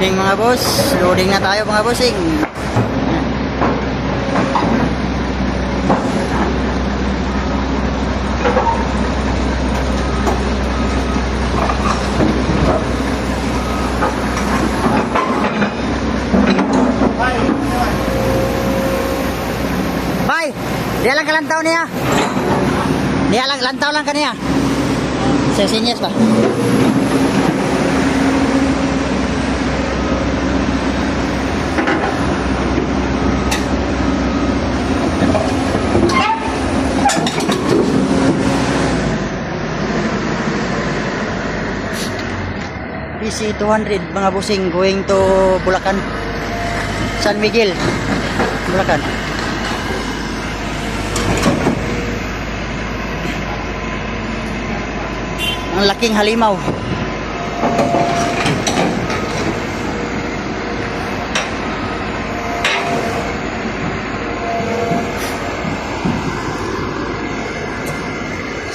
Loading mga boss. Loading na tayo mga bossing. Bay, dia lang kalantaw niya. Dia lang lantaw lang kaniya. Sesinyas ba? PC 200 mga busing going to Bulacan, San Miguel, Bulacan. Ang laking halimaw.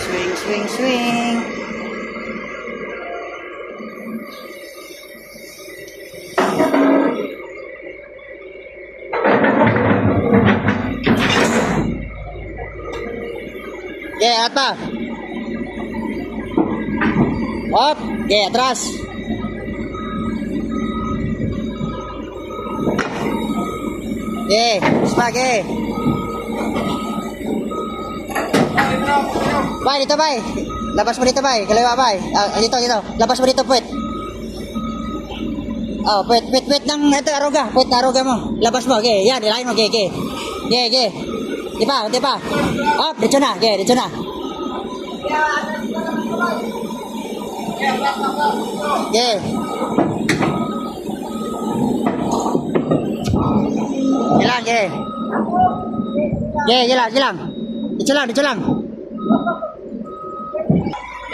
Swing, swing, swing. Okay, ata. Up, okay, atras. Okay, spaghetti. Bay, dito bay. Labas mo dito bay. Kaliwa bay. Dito, dito. Labas mo dito, puwet. Oh, puwet ng ito, aruga. Puwet na aruga mo. Labas mo, okay. Yan, ilahin mo, okay, okay. Okay, okay. Di pa, di pa. Up, dito na, okay, dito na. Okay. Jalan, okay. Okay, jalan, jalan. Dito lang, dito lang.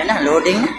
Yan na, loading na.